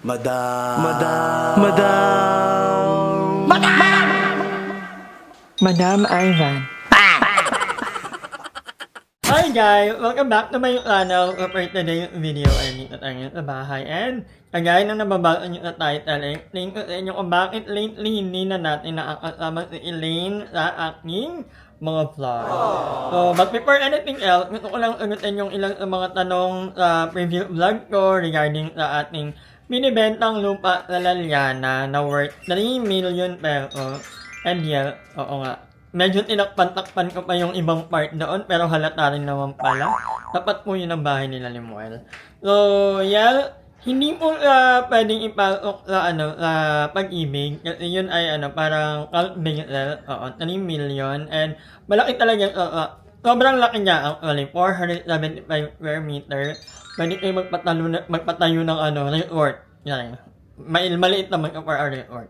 Madam. Madam Ivan. Hi guys! Welcome back to my channel. For today's video ay dito tayo sa bahay. And kagaya ng nababasa nyo sa title, explain ko sa inyo kung bakit lately hindi na natin nakakasama si Elaine sa aking mga vlog. So, but before anything else, gusto ko lang sagutin yung ilang sa mga tanong sa previous vlog ko regarding sa ating binibentang lupa sa Laliana na worth 3 million pesos. And yeah, oo nga. Medyo tinakpan-takpan ko pa yung ibang part doon, pero halata rin naman pala. Tapat po yun ang bahay nila Limuel. So, yeah, hindi po pwedeng ipasok sa, sa pag-ibig. Kasi yun ay, parang cult business, 3 million. And malaki talaga, sobrang laki niya, actually, 475 square meter. Pwede kayo magpatayo ng, resort. Yan, maliit naman ka for a resort.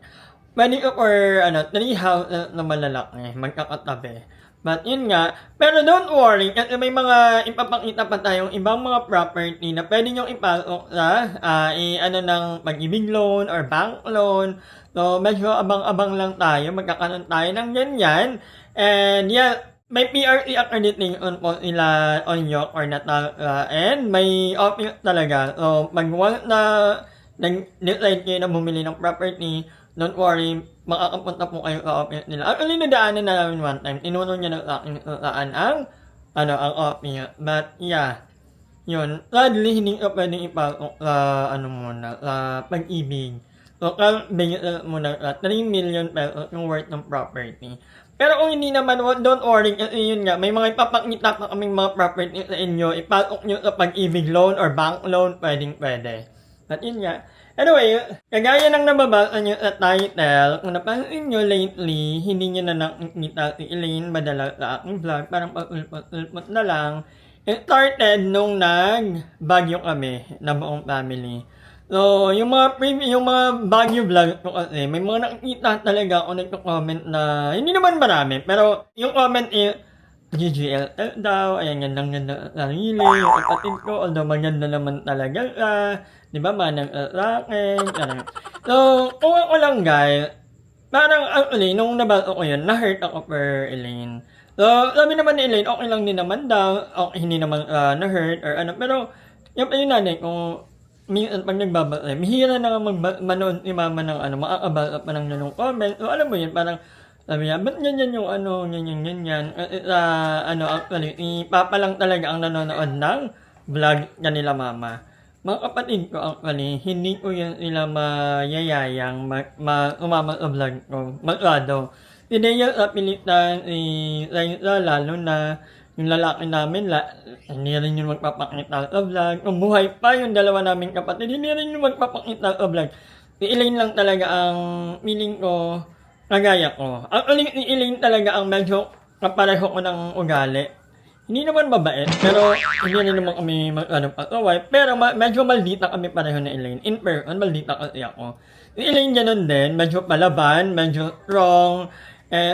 Pwede ko for, 3 houses na malalaki, magkakatabi. But yun nga, pero don't worry, kasi may mga ipapakita pa tayong ibang mga property na pwede nyo ipasok sa, ng pag-ibig loan or bank loan. So, medyo abang-abang lang tayo, magkakaroon tayo ng ganyan. And yeah, may PRC accreditation po sila on York or Natal, and may office talaga. So, pag once na nag-decide kayo na bumili ng property, don't worry, makakapunta po kayo sa office nila. Actually, nadaanan na namin one time. Tinuro niya na sa akin saan ang office. But, yeah. Yun. Sadly, hindi ka pwedeng ipasok sa, sa pag-ibig. So, bigyan muna sa 3 million pesos yung worth ng property. Pero kung hindi naman, don't worry, kasi yun nga, may mga ipapakita pa kaming mga property sa inyo. Ipasok nyo sa pag-ibig loan or bank loan, pwede. But yun nga. Anyway, kagaya ng nababasa nyo sa title, kung napansin nyo lately, hindi nyo na nakikita si Elaine madalas sa aking vlog, parang pag-ulpot na lang. It started nung nag-bagyo kami na buong family. So, yung mga bagyo vlog ko kasi, may mga nakikita talaga ako nagko-comment na, hindi naman marami, pero yung comment is, GGL daw, ayan, gandang-ganda sarili, yung kapatid ko, although maganda naman talaga di ba, manang sa akin, so, kung ako lang guys, parang actually, nung nabasa ko yun, na-hurt ako per Elaine. So, sabi naman ni Elaine, okay lang din naman daw, okay, hindi naman na-hurt or pero, yung nanay, kung minsan pag nagbabasa, mihira na nga manood si mama ng makakabasa pa ng ganong comment, so alam mo yun, parang, sabi niya, ba't ganyan yung ganyan. Actually, Papa lang talaga ang nanonood ng vlog kanila mama. Mga kapatid ko actually, hindi ko yan sila mayayayang umama sa vlog ko. Masyado. Hindi yan sa pilitan, lalo na yung lalaki namin, hindi rin yung magpapakita sa vlog. Kung buhay pa yung dalawa namin kapatid, hindi rin yung magpapakita sa vlog. Si Elaine lang talaga ang feeling ko, kagaya ko. Actually, si Elaine talaga ang medyo kapareho ko ng ugali. Hindi naman mabait, pero hindi rin naman kami pag-away. Pero medyo maldita kami pareho na Elaine. In person, maldita kasi ako. Si Elaine ganun din, medyo palaban, medyo strong.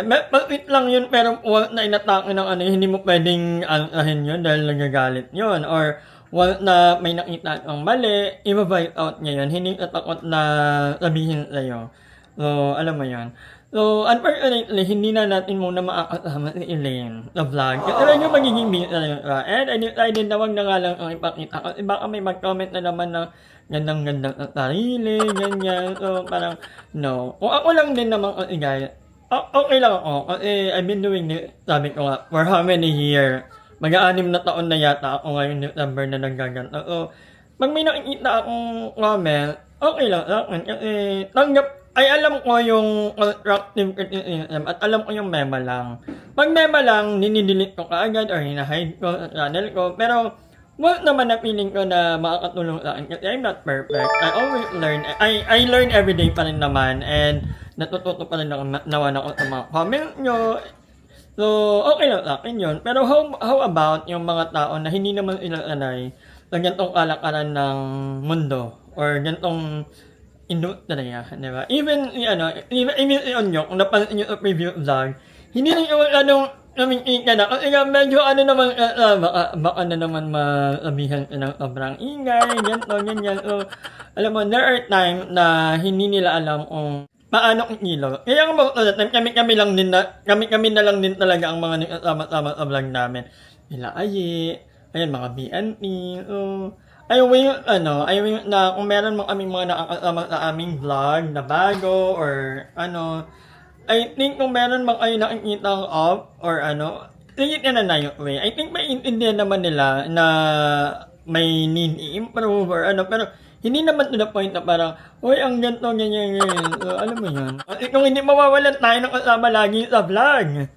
Mapit lang yun, pero na inatake ng hindi mo pwedeng alkahin yun dahil nagagalit yun. Or na may nakita kang mali, i-voice out niya yun. Hindi ka takot na sabihin sa'yo. So, alam mo yun. So, unfortunately, hindi na natin muna makakasama si Elaine sa vlog. Kasi lang yung magiging busy talaga. And I decided na wag na nga lang ang ipakita. Kasi baka may mag-comment na naman na gandang-gandang sa sarili, ganyan. So, parang, no. Kung ako lang din naman kasi guys, okay lang ako. Kasi I've been doing this, sabi ko nga, for how many years? Mag-6 na taon na yata ako ngayon December na nagaganta. So, pag may nakikita akong comment, okay lang sa akin. Kasi alam ko yung constructive criticism at alam ko yung mema lang. Pag mema lang, ninidelete ko kaagad or hinahide ko sa channel ko. Pero, wag naman na feeling ko na makakatulong sa akin kasi I'm not perfect. I always learn. I learn everyday pa rin naman and natututo pa rin naman ako sa mga comment nyo. So, okay lang sa akin yun. Pero how about yung mga tao na hindi naman sila sanay sa ganitong kalakaran ng mundo or ganitong industriya, di ba? Even si Onyo, kung napansin nyo sa previous vlog, hindi rin yung Namingika na. Kasi nga medyo ano naman, baka na naman maabihan ka ng sobrang ingay, ganito, ganyan. So, alam mo, there are times na hindi nila alam kung paano kikilo. Kaya nga most of the time, kami na lang din talaga ang mga nagkasama-sama sa vlog namin. Nila Ayi, ayan, mga BNP. So, ayaw na kung meron mo kaming mga nakakasama sa aming vlog na bago or ano, I think kung meron mang kayo nakikita ang off or ano, tingin ka na yung way. I think maintindihan naman nila na may need i-improve or ano, pero hindi naman to the point na parang, uy, ang ganito, ganyan. So, alam mo yun. Kasi kung hindi mawawalan tayo ng kasama lagi sa vlog.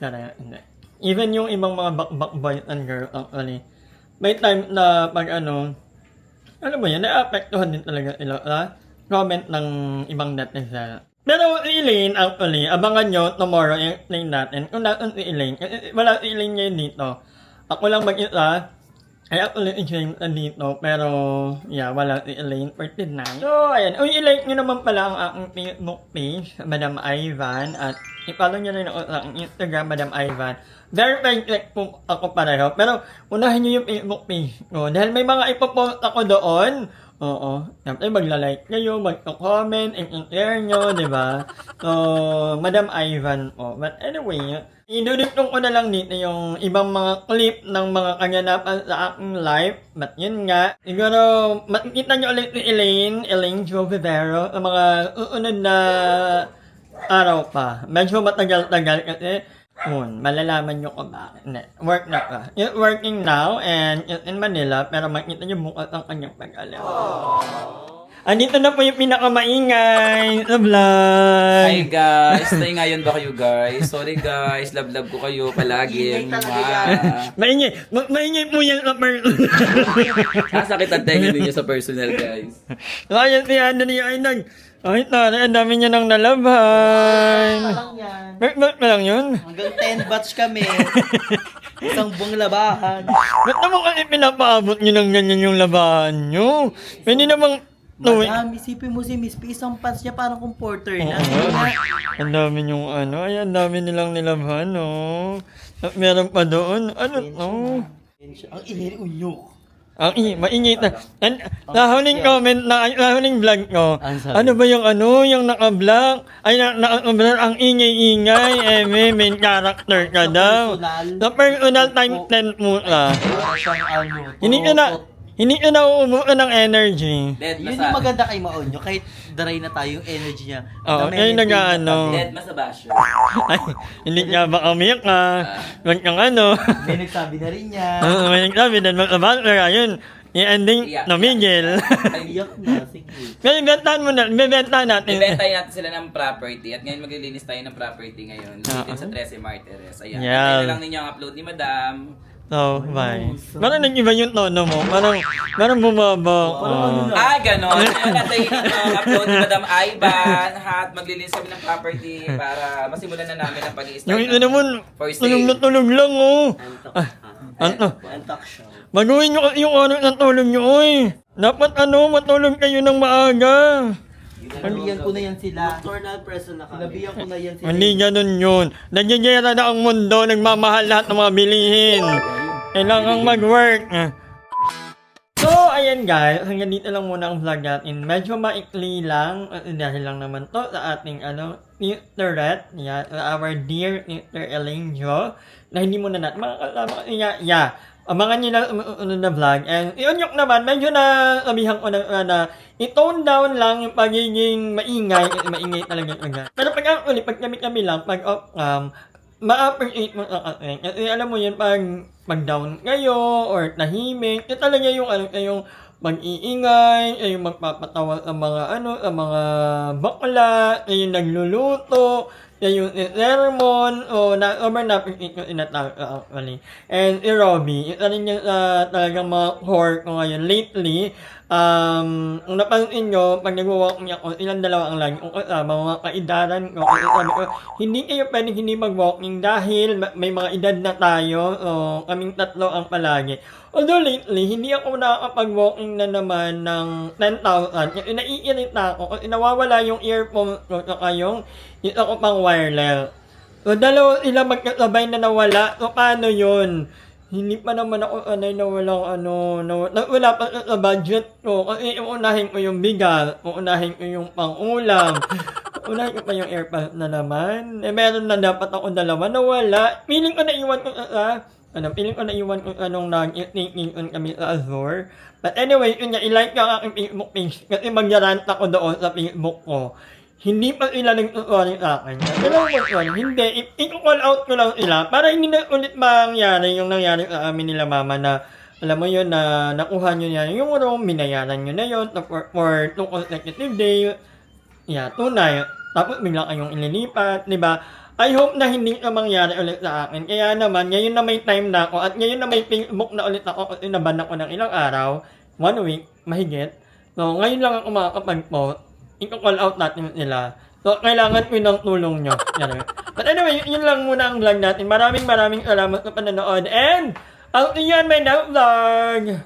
Kaya, hindi. Even yung ibang mga back boys and girls, actually, may time na pag ano, alam mo yun, na-apektuhan din talaga sila sa comment ng ibang netizen. Pero si Elaine, actually, abangan nyo tomorrow i-explain natin kung natin si Elaine. Kasi wala si Elaine ngayon dito. Ako lang mag-isa. Ay, actually, si James dito. Pero, yeah, wala si Elaine for tonight. So, ayan. Uy, i-like nyo naman pala ang aking Facebook page, Madam Ivan. At i-follow nyo rin ako sa aking Instagram, Madam Ivan. Verified check po ako pareho. Pero, unahin nyo yung Facebook page ko. Dahil may mga ipopost ako doon. Oo. Siyempre, magla-like kayo, mag-comment, i-share nyo, di ba? So, Madam Ivan po. But anyway, idudugtong ko na lang dito yung ibang mga clip ng mga kaganapan sa aking live. But yun nga, siguro, makikita nyo ulit si Elaine Jo Vivero, sa mga uunod na araw pa. Medyo matagal-tagal kasi malalaman nyo kung bakit. Work na ka. It's working now and it's in Manila pero makikita nyo bukas ang kanyang pag-alam. Andito na po yung pinakamaingay sa vlog. Hi guys! Tayo ngayon ba kayo guys? Sorry guys, love ko kayo palagi. Maingay po yan sa personal. Sakit ang tenga ninyo sa personal guys. So ayan si Anthony ay ay tara, ang dami niya nang nalaban. Lang yan. Ba't pa lang yun? Hanggang 10 batch kami. Isang buong labahan. Ba't naman kasi pinapaabot nyo ng ganyan yung labahan nyo? Pwede namang Madam, isipin mo si Miss P, isang pants niya parang comporter na. ang dami yung ano, ay ang dami nilang nilabhan, no? At meron pa doon, ano, no? Ang iniri unyok. Maingit na. Sa huling comment na, sa huling vlog ko, ano ba yung ano, yung naka-vlog? Ay, naka-vlog, ang ingay-ingay, main character ka daw. Sa personal time 10 mo ka. Hindi ka na uubuan ng energy. Yun yung maganda kay Maonyo, kahit dry na tayo yung energy niya. Oo, ngayon nag-ano. Dead masabasyo. Ay, hindi ka ba umiyak ka? Huwag kang ano. May nagsabi na rin niya. Oo, may nagsabi din mag-abasler ayun. I-ending na Miguel. Iyak na, sige. Kaya bentahan mo na, bebentahan natin. Ibentahin natin sila ng property at ngayon maglilinis tayo ng property ngayon. Dito sa 13 Martires. Ayan. Yeah. Kaya lang ninyo ang upload ni Madam. So, bye. Parang nag-iba yung tono mo. Parang bumaba. Ganon. Ayun natin yung upload ni Madam Ivan. At maglilinis kami ng property para masimulan na namin ang pag-i-start. Yung ito naman, for tulog sale. na tulog lang, oh. Antak siya. Baguhin nyo kasi yung oras ng tulog nyo, oy. Dapat matulog kayo ng maaga. Sinabihan ko na yan sila. Nocturnal person na kami. Sinabihan ko na yan sila. Hindi ganun yun. Nagyayara na ang mundo, nagmamahal lahat ng mga bilihin. Kailangang mag-work. So, ayan guys, hanggang dito lang muna ang vlog natin. Medyo maikli lang, dahil lang naman to sa ating Sister, our dear Sister Elaine Jo, na hindi muna natin makakasama kasi abangan nyo lang umunod na vlog. And yun yung naman, medyo na sabihan ko na i-tone down lang yung pagiging maingay. Kasi maingay talaga agad. Pero pag kami lang, pag off-cam, ma-appreciate mo sa kasi. Kasi alam mo yun, pag down kayo, or tahimik, yun talaga yung yung mag-iingay, yung magpapatawa sa mga sa mga bakla, yung nagluluto, yung sermon, sobrang na-appreciate ko inatawag actually. And si Robbie, isa rin yung talagang mga core ko ngayon lately. Kung napansin nyo, pag nag-walk niya ako, ilang dalawa ang lagi kong kasama, mga kaidaran ko. Kasi sabi ko, hindi kayo pwedeng hindi mag-walking dahil may mga edad na tayo. So, kaming tatlo ang palagi. Although lately, hindi ako nakakapag-walking na naman ng 10,000. Kasi naiirita ako kasi nawawala yung earphone ko saka yung isa ko pang wireless. O dalawa sila magkasabay na nawala. So paano yun? Hindi pa naman ako sanay na walang wala pa sa budget ko. Kasi uunahin ko yung bigas, uunahin ko yung pang-ulam, uunahin ko pa yung airpass na naman. Meron na dapat ako dalawa na wala. Feeling ko naiwan ko nung nag-thinking kami sa Azure. But anyway, yun nga, i-like ka aking Facebook page kasi mag-rant ako doon sa Facebook ko. Hindi pa sila nagsusuwari sa akin. Pero hindi. I-call out ko lang sila para hindi na ulit mangyari yung nangyari sa amin nila mama na alam mo yun na nakuha nyo yan yung room, binayaran nyo na yun for 2 consecutive days. Yeah, tunay. Tapos bigla kayong ililipat, di ba? I hope na hindi ka mangyari ulit sa akin. Kaya naman, ngayon na may time na ako at ngayon na may Facebook na ulit ako kasi naban ako ng ilang araw, 1 week, mahigit. So, ngayon lang ako makakapag-post. I-call out natin nila. So, kailangan ko ng tulong nyo. Yan. But anyway, yun lang muna ang vlog natin. Maraming salamat sa panonood. And, I'll see you on my next vlog.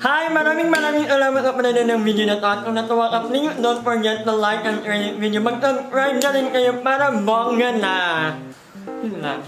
Hi! Maraming salamat sa panonood ng video na to. At kung natuwa ka, please don't forget to like and share this video. Mag-subscribe na rin kayo para bongga na. Yun lang.